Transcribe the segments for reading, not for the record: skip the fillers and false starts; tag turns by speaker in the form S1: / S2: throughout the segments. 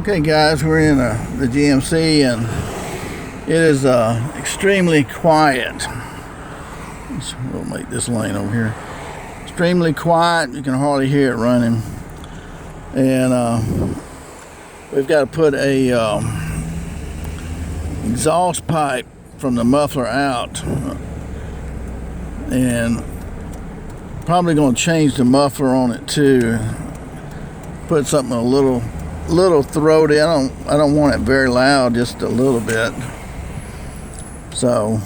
S1: Okay guys, we're in the GMC and it is extremely quiet. We'll make this lane over here. Extremely quiet, you can hardly hear it running. And we've got to put a exhaust pipe from the muffler out. And probably going to change the muffler on it too. Put something a little throaty. I don't want it very loud, just a little bit. So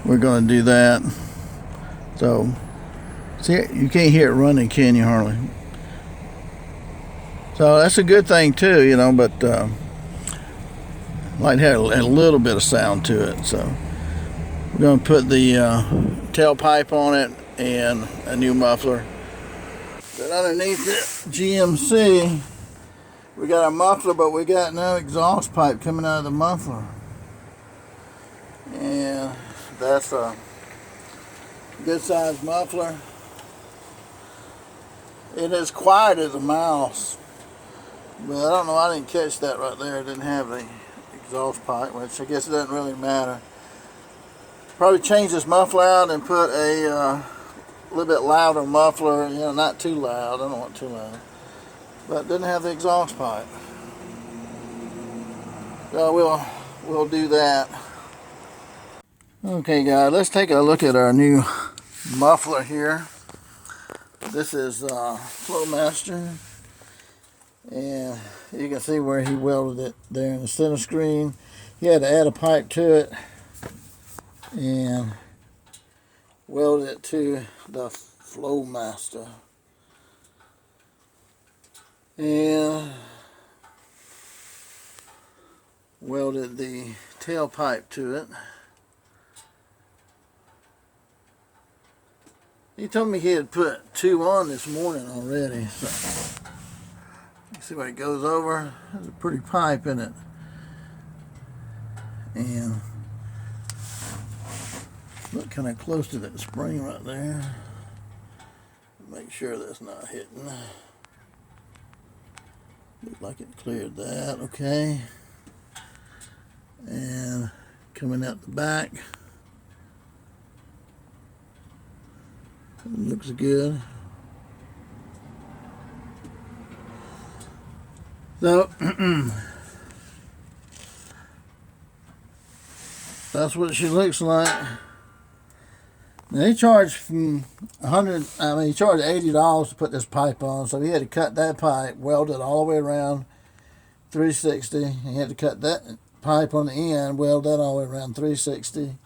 S1: we're going to do that. So see, you can't hear it running, can you, hardly? So that's a good thing too, you know, but might have a little bit of sound to it. So we're going to put the tailpipe on it and a new muffler. But underneath the GMC, we got a muffler, but we got no exhaust pipe coming out of the muffler. And that's a good sized muffler. It is quiet as a mouse. But I don't know, I didn't catch that right there. It didn't have the exhaust pipe, which I guess it doesn't really matter. Probably change this muffler out and put a little bit louder muffler, you know, not too loud. I don't want too loud. But didn't have the exhaust pipe. So we'll do that. Okay guys, let's take a look at our new muffler here. This is Flowmaster. And you can see where he welded it there in the center screen. He had to add a pipe to it and welded it to the Flowmaster. And welded the tailpipe to it. He told me he had put 2 on this morning already. So you see where it goes over? There's a pretty pipe in it. And look kind of close to that spring right there. Make sure that's not hitting. Looks like it cleared that, okay. And coming out the back. Looks good. So that's what she looks like. Now he charged from he charged $80 to put this pipe on, so he had to cut that pipe, weld it all the way around 360. He had to cut that pipe on the end, weld that all the way around 360.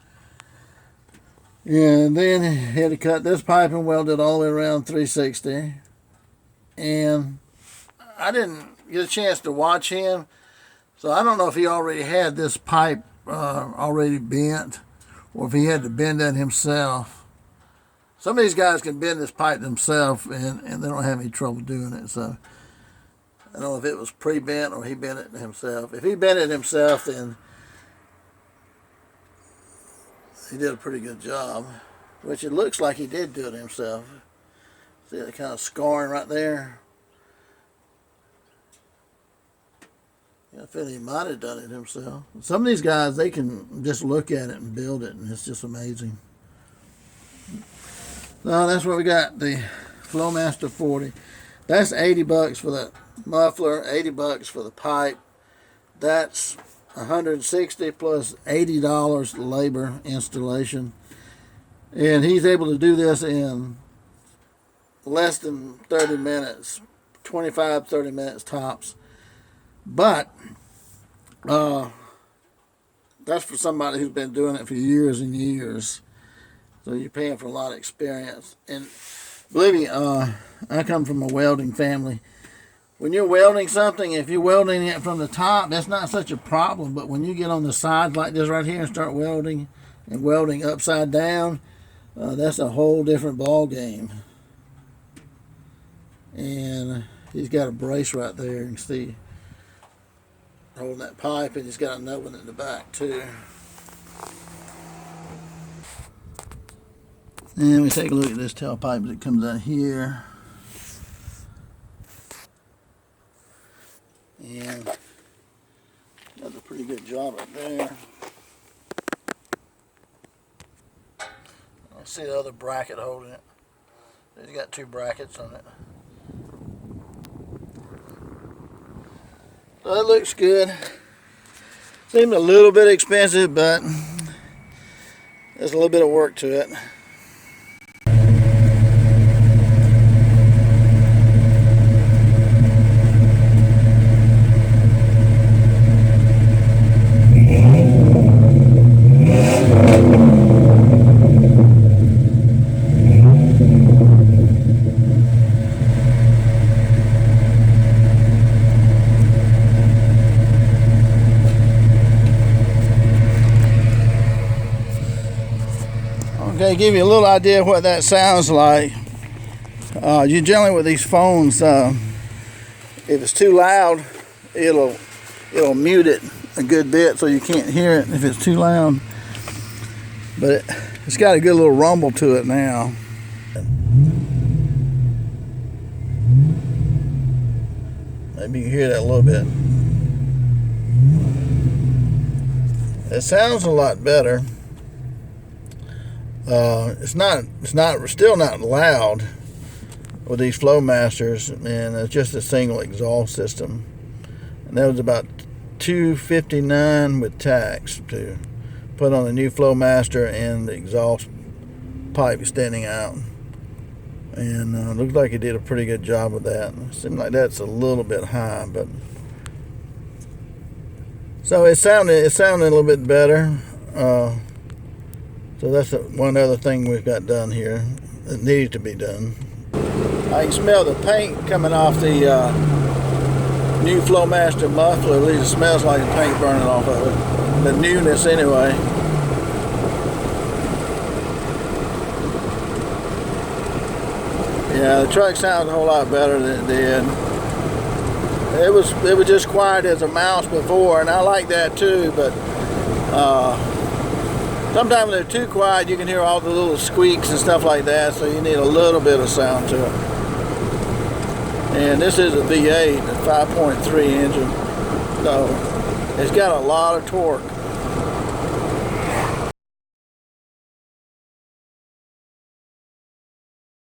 S1: And then he had to cut this pipe and weld it all the way around 360. And I didn't get a chance to watch him, so I don't know if he already had this pipe already bent, or if he had to bend that himself. Some of these guys can bend this pipe themselves, and they don't have any trouble doing it. So I don't know if it was pre-bent or he bent it himself. If he bent it himself, then he did a pretty good job, which it looks like he did do it himself. See that kind of scarring right there? I feel he might have done it himself. Some of these guys, they can just look at it and build it, and it's just amazing. So that's what we got, the Flowmaster 40. That's $80 for the muffler, $80 for the pipe. That's $160 plus $80 labor installation. And he's able to do this in less than 30 minutes, 25, 30 minutes tops. But that's for somebody who's been doing it for years and years. So you're paying for a lot of experience. And believe me, I come from a welding family. When you're welding something, if you're welding it from the top, that's not such a problem. But when you get on the sides like this right here and start welding and welding upside down, that's a whole different ball game. And he's got a brace right there. You can see holding that pipe, and he's got another one in the back too. And we take a look at this tailpipe that comes out here. And does a pretty good job right there. I see the other bracket holding it. It's got two brackets on it. So that looks good. Seemed a little bit expensive, but there's a little bit of work to it. Okay, give you a little idea of what that sounds like. You generally with these phones, if it's too loud, it'll mute it a good bit so you can't hear it if it's too loud. But it's got a good little rumble to it now. Maybe you can hear that a little bit. It sounds a lot better. It's still not loud with these Flowmasters, and it's just a single exhaust system. And that was about $259 with tax to put on the new Flowmaster and the exhaust pipe extending out. And looks like he did a pretty good job with that. It seems like that's a little bit high, but so it sounded a little bit better. So that's one other thing we've got done here that needs to be done. I can smell the paint coming off the new Flowmaster muffler. At least it smells like the paint burning off of it. The newness anyway. Yeah, the truck sounds a whole lot better than it did. It was just quiet as a mouse before, and I like that too, but sometimes when they're too quiet, you can hear all the little squeaks and stuff like that, so you need a little bit of sound to it. And this is a V8, a 5.3 engine, so it's got a lot of torque.